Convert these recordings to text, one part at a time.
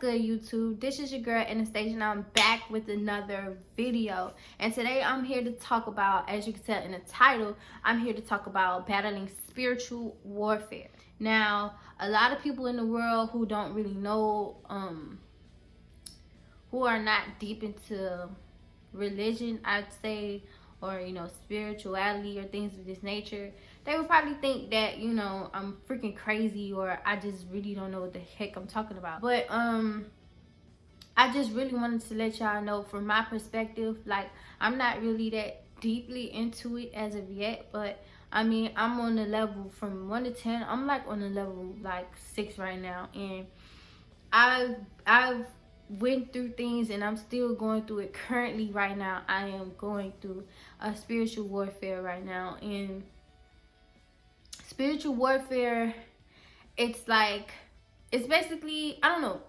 good, YouTube? This is your girl Anastasia, and I'm back with another video. And today I'm here to talk about, as you can tell in the title, I'm here to talk about battling spiritual warfare. Now, a lot of people in the world who don't really know, who are not deep into religion, I'd say, or spirituality or things of this nature, they would probably think that I'm freaking crazy, or I just really don't know what the heck I'm talking about. But I just really wanted to let y'all know from my perspective, like, I'm not really that deeply into it as of yet, but I mean, I'm on the level from 1 to 10. I'm like on the level like 6 right now, and I've went through things, and I'm still going through it currently right now. I am going through a spiritual warfare right now, and spiritual warfare, it's like, it's basically, I don't know,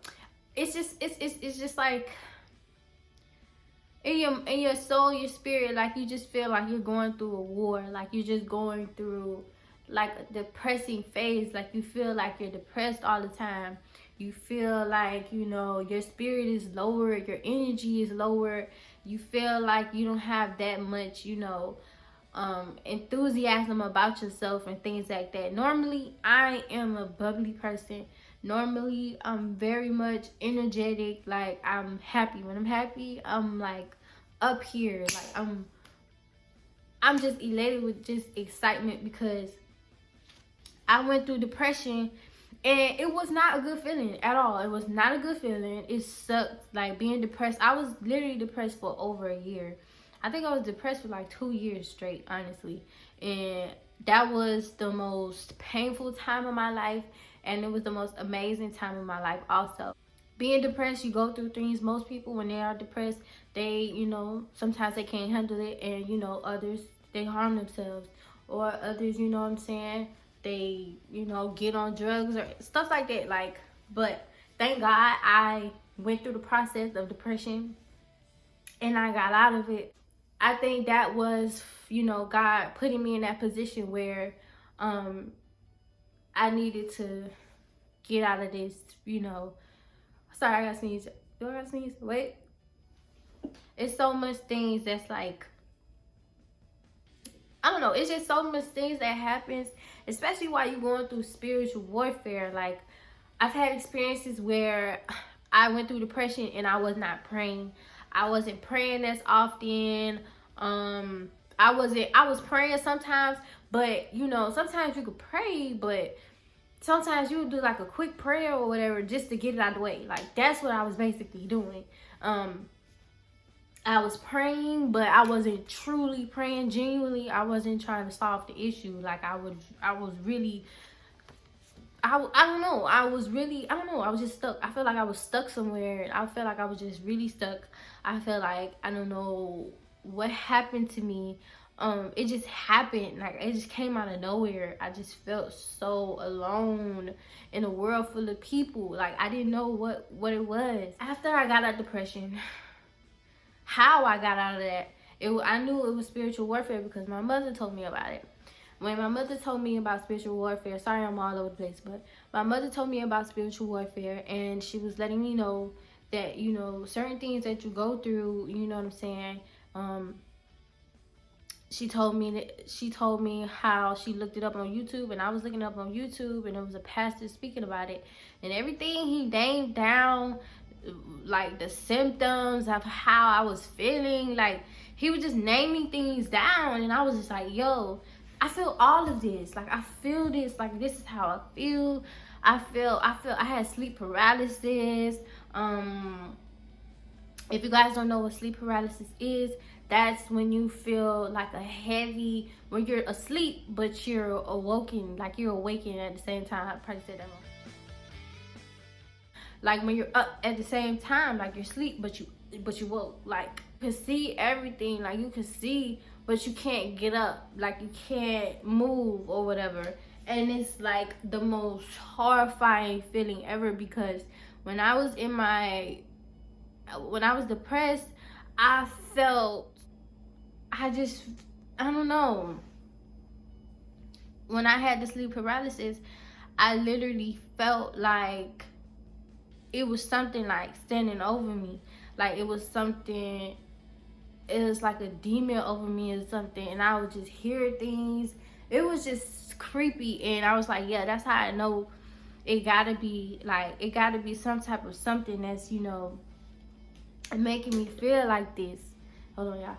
it's just like in your soul, your spirit, like you just feel like you're going through a war, like you're just going through like a depressing phase, like you feel like you're depressed all the time. You feel like, your spirit is lower, your energy is lower. You feel like you don't have that much, enthusiasm about yourself and things like that. Normally, I am a bubbly person. Normally, I'm very much energetic. Like, I'm happy. When I'm happy, I'm like up here. Like, I'm just elated with just excitement, because I went through depression, and it was not a good feeling at all. It was not a good feeling. It sucked. Like, being depressed. I was literally depressed for over a year. I think I was depressed for like 2 years straight, honestly. And that was the most painful time of my life. And it was the most amazing time of my life also. Being depressed, you go through things. Most people, when they are depressed, they, sometimes they can't handle it. And, others, they harm themselves. Or others, you know what I'm saying, they, get on drugs or stuff like that. Like, but thank God I went through the process of depression and I got out of it. I think that was, God putting me in that position where I needed to get out of this, Sorry, I gotta sneeze. Do I gotta sneeze? Wait. It's so much things that's like, I don't know. It's just so much things that happens, especially while you're going through spiritual warfare. Like, I've had experiences where I went through depression and I was not praying. I wasn't praying as often. I was praying sometimes, but sometimes you could pray, but sometimes you would do like a quick prayer or whatever just to get it out of the way. Like, that's what I was basically doing. I was praying, but I wasn't truly praying genuinely. I wasn't trying to solve the issue. Like, I was really, I don't know. I don't know. I was just stuck. I felt like I was stuck somewhere. I felt like I was just really stuck. I felt like, I don't know what happened to me. It just happened. Like, it just came out of nowhere. I just felt so alone in a world full of people. Like, I didn't know what it was. After I got out of depression, how I got out of that, I knew it was spiritual warfare because my mother told me about it. When my mother told me about spiritual warfare, sorry I'm all over the place, but my mother told me about spiritual warfare, and she was letting me know that, certain things that you go through, you know what I'm saying, she told me how she looked it up on YouTube, and I was looking it up on YouTube, and there was a pastor speaking about it, and everything he named down, like the symptoms of how I was feeling, like he was just naming things down, and I was just like, yo, I feel all of this. Like, I feel this. Like, this is how I feel. I had sleep paralysis. If you guys don't know what sleep paralysis is, that's when you feel like when you're asleep, but you're awoken, like you're awakened at the same time. I probably said that wrong. Like, when you're up at the same time, like you're asleep, but you woke. Like, you can see everything. Like, you can see, but you can't get up. Like, you can't move or whatever. And it's like the most horrifying feeling ever, because when I was depressed, I don't know. When I had the sleep paralysis, I literally felt like it was something like standing over me. Like it was something, it was like a demon over me or something, and I would just hear things. It was just creepy, and I was like, yeah, that's how I know it gotta be, like, it gotta be some type of something that's, making me feel like this. Hold on, y'all.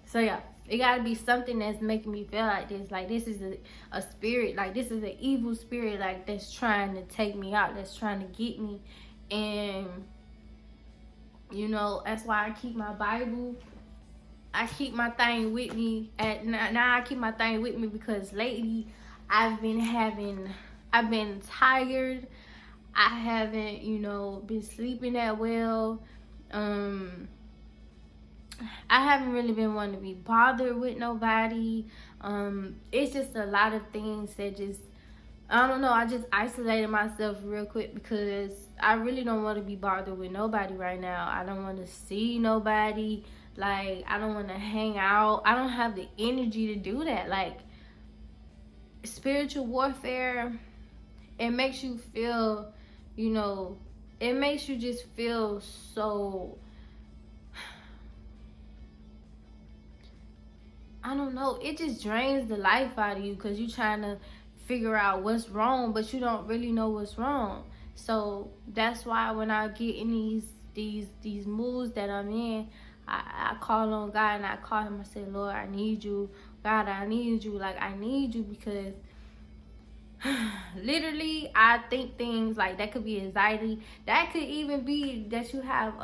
So yeah, it gotta be something that's making me feel like this. Like this is a spirit, like this is an evil spirit, like that's trying to take me out, that's trying to get me. And that's why I keep my Bible. I keep my thing with me. Now I keep my thing with me because lately I've been tired. I haven't, been sleeping that well. I haven't really been wanting to be bothered with nobody. It's just a lot of things that just, I don't know. I just isolated myself real quick because I really don't want to be bothered with nobody right now. I don't want to see nobody. Like, I don't want to hang out. I don't have the energy to do that. Like, spiritual warfare, it makes you feel, it makes you just feel so, I don't know. It just drains the life out of you because you're trying to figure out what's wrong, but you don't really know what's wrong. So that's why when I get in these moods that I'm in, I call on God and I call him. I say, Lord, I need you. God, I need you. Like, I need you because literally I think things like that could be anxiety. That could even be that you have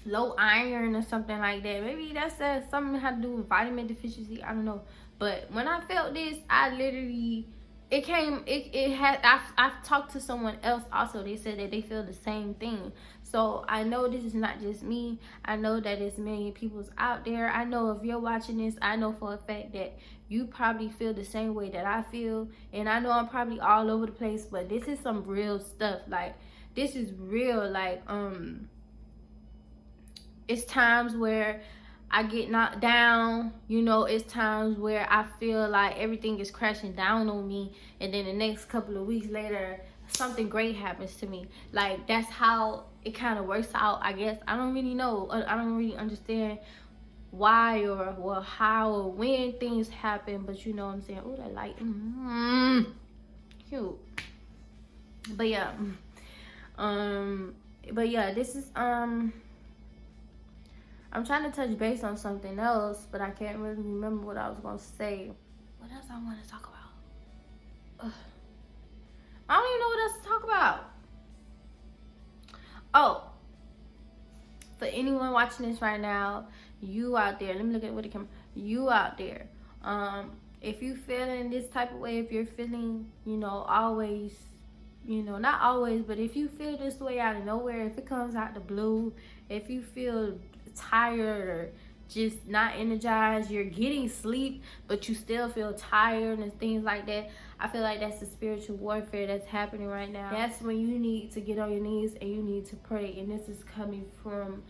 low iron or something like that. Maybe that's something had to do with vitamin deficiency. I don't know. But when I felt this, I literally, I've talked to someone else also. They said that they feel the same thing. So I know this is not just me. I know that there's million people out there. I know if you're watching this, I know for a fact that you probably feel the same way that I feel. And I know I'm probably all over the place, but this is some real stuff. Like, this is real. Like, it's times where I get knocked down, it's times where I feel like everything is crashing down on me, and then the next couple of weeks later, something great happens to me. Like, that's how it kind of works out, I guess. I don't really know. I don't really understand why or how or when things happen, but you know what I'm saying? Oh, that light. Cute. But yeah. This is, I'm trying to touch base on something else, but I can't really remember what I was going to say. What else I want to talk about? Ugh. I don't even know what else to talk about. Oh, for anyone watching this right now, you out there, let me look at what it comes. You out there, if you feeling this type of way, if you're feeling, always, not always, but if you feel this way out of nowhere, if it comes out the blue, if you feel tired or just not energized, you're getting sleep but you still feel tired and things like that, I feel like that's the spiritual warfare that's happening right now. That's when you need to get on your knees and you need to pray. And this is coming from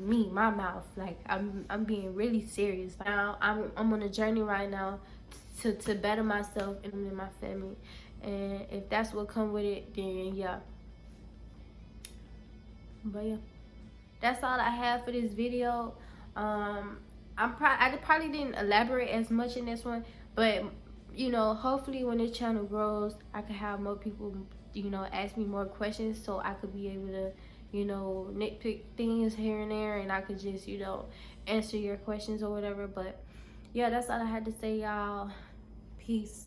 me, my mouth. Like, I'm being really serious now. I'm on a journey right now to better myself and my family, and if that's what come with it, then yeah. But yeah, that's all I have for this video. I probably didn't elaborate as much in this one, but hopefully when this channel grows, I could have more people ask me more questions, so I could be able to nitpick things here and there, and I could just answer your questions or whatever. But yeah, that's all I had to say, y'all. Peace.